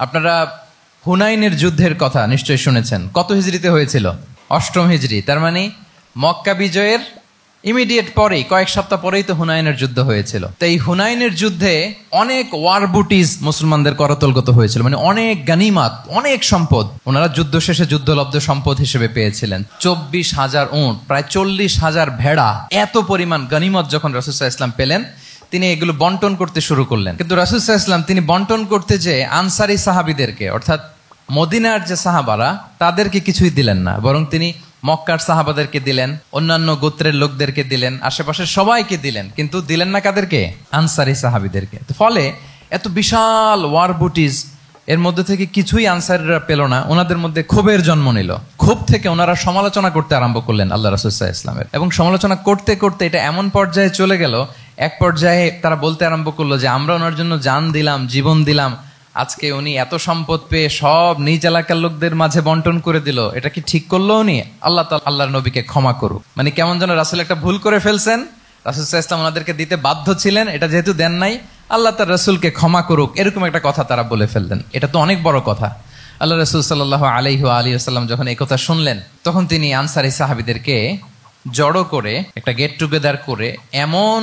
আপনারা হুনাইনের যুদ্ধের কথা নিশ্চয়ই শুনেছেন। কত হিজরিতে হয়েছিল? 8ম হিজরি। তার মানে মক্কা বিজয়ের ইমিডিয়েট পরেই, কয়েক সপ্তাহ পরেই তো হুনাইনের যুদ্ধ হয়েছিল। তো এই হুনাইনের যুদ্ধে অনেক ওয়ার বুটিজ মুসলমানদের করতলগত হয়েছিল, মানে অনেক গানিমাত, অনেক সম্পদ ওনারা যুদ্ধ শেষে যুদ্ধলব্ধ সম্পদ হিসেবে পেয়েছিলেন। 24,000 উট, প্রায় 40,000 ভেড়া, এত পরিমাণ গানিমত যখন রাসূল সাল্লাল্লাহু আলাইহি ওয়াসাল্লাম পেলেন, তিনি এগুলো বন্টন করতে শুরু করলেন। কিন্তু রাসূল সাল্লাল্লাহু আলাইহি ওয়াসাল্লাম তিনি বন্টন করতে যে আনসারী সাহাবীদেরকে, অর্থাৎ মদিনার যে সাহাবারা, তাদেরকে কিছুই দিলেন না, বরং তিনি মক্কার সাহাবাদেরকে দিলেন, অন্যান্য গোত্রের লোকদেরকে দিলেন, আশেপাশের সবাইকে দিলেন, কিন্তু দিলেন না কাদেরকে? আনসারী সাহাবীদেরকে। ফলে এত বিশাল ওয়ার বুটিজ, এর মধ্যে থেকে কিছুই আনসারীরা পেল না। ওনাদের মধ্যে ক্ষোভের জন্ম নিল। ক্ষোভ থেকে ওনারা সমালোচনা করতে আরম্ভ করলেন আল্লাহ রাসূল সাল্লাল্লাহু আলাইহি ওয়াসাল্লামের, এবং সমালোচনা করতে করতে এটা এমন পর্যায়ে চলে গেল, এক পর্যায়ে তারা বলতে আরম্ভ করলো যে আমরা ওনার জন্য জান দিলাম, জীবন দিলাম, আজকে উনি এত সম্পদ পেয়ে সব নিজ এলাকার লোকদের মাঝে বন্টন করে দিল, এটা কি ঠিক করলো উনি? আল্লাহর নবীকে ক্ষমা করুক। মানে কেমন যেন রাসূল একটা ভুল করে ফেলছেন, রাসূল সাল্লাল্লাহু আলাইহি ওয়াসাল্লাম ওনাদেরকে দিতে বাধ্য ছিলেন, এটা যেহেতু দেন নাই, আল্লাহ তার রাসূলকে ক্ষমা করুক, এরকম একটা কথা তারা বলে ফেললেন। এটা তো অনেক বড় কথা। আল্লাহ রাসূল সাল্লাল্লাহু আলাইহি ওয়াসাল্লাম যখন এই কথা শুনলেন, তখন তিনি আনসারী সাহাবীদেরকে জড়ো করে একটা গেট টুগেদার করে এমন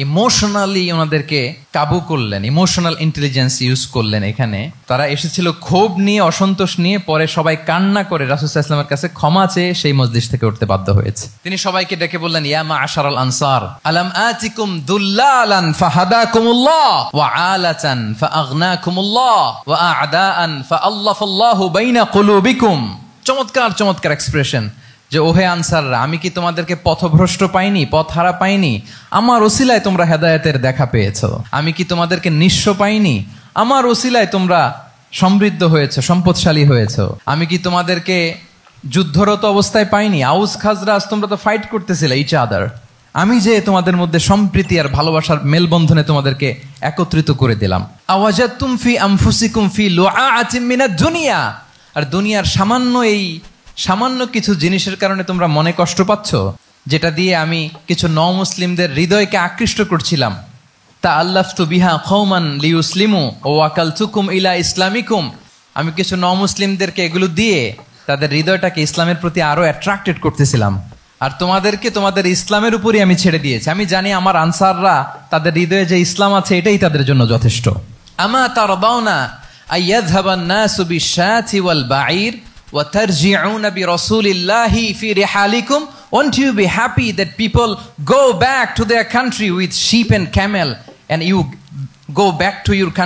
ইমোশনালি ওনাদেরকে কাবু করলেন, ইমোশনাল ইন্টেলিজেন্স ইউজ করলেন। এখানে তারা এসেছিল ক্ষোভ নিয়ে, অসন্তোষ নিয়ে, পরে সবাই কান্না করে রাসূল সাল্লাল্লাহু আলাইহি ওয়াসাল্লামের কাছে ক্ষমা চেয়ে সেই মজলিস থেকে উঠতে বাধ্য হয়েছে। তিনি সবাইকে ডেকে বললেন, ইয়া মা'আশারাল আনসার আলাম আতিকুম দুল্লালান ফাহাদাকুমুল্লাহ ওয়া আলাতান ফাআগনাকুমুল্লাহ ওয়া আ'দাআন ফাআল্লাফাল্লাহু বাইনা কুলুবিকুম। চমৎকার চমৎকার এক্সপ্রেশন, যে ওহে আনসাররা, আমি কি তোমাদেরকে পথভ্রষ্ট পাইনি, পথহারা পাইনি? আমার ওসিলায় তোমরা হেদায়েতের দেখা পেয়েছো। আমি কি তোমাদেরকে নিঃস্ব পাইনি? আমার ওসিলায় তোমরা সমৃদ্ধ হয়েছো, সম্পদশালী হয়েছো। আমি কি তোমাদেরকে যুদ্ধরত অবস্থায় পাইনি? আউস খাজরাজ তোমরা তো ফাইট করতেছিলে ইচ আদার। আমি যে তোমাদের মধ্যে সম্প্রীতি আর ভালোবাসার মেলবন্ধনে তোমাদেরকে একত্রিত করে দিলাম। আওয়াজাতুম ফি আনফুসিকুম ফি লুআআতিম মিনাদ দুনিয়া। আর দুনিয়ার সামান্য কিছু জিনিসের কারণে তোমরা মনে কষ্ট পাচ্ছ, যেটা দিয়ে আমি কিছু মুসলিমদের হৃদয়কে আকৃষ্ট করছিলাম। তা আল্লাফতু বিহা কওমান লিউসলিমু ওয়া আকালতুকুম ইলা ইসলামিকুম। আমি কিছু মুসলিমদেরকে এগুলো দিয়ে তাদের হৃদয়টাকে ইসলামের প্রতি আরো অ্যাট্রাক্টেড করতেছিলাম, আর তোমাদেরকে তোমাদের ইসলামের উপরই আমি ছেড়ে দিয়েছি। আমি জানি আমার আনসাররা, তাদের হৃদয়ে যে ইসলাম আছে এটাই তাদের জন্য যথেষ্ট। আমা তারদাউনা আইয়াযহাবান নাসু বিশ-শাতি ওয়াল বাঈর وَتَرْجِعُونَ بِرَسُولِ اللَّهِ فِي رِحَالِكُمْ. Won't you be happy that people go back to their country with sheep and camel, and you go back to your country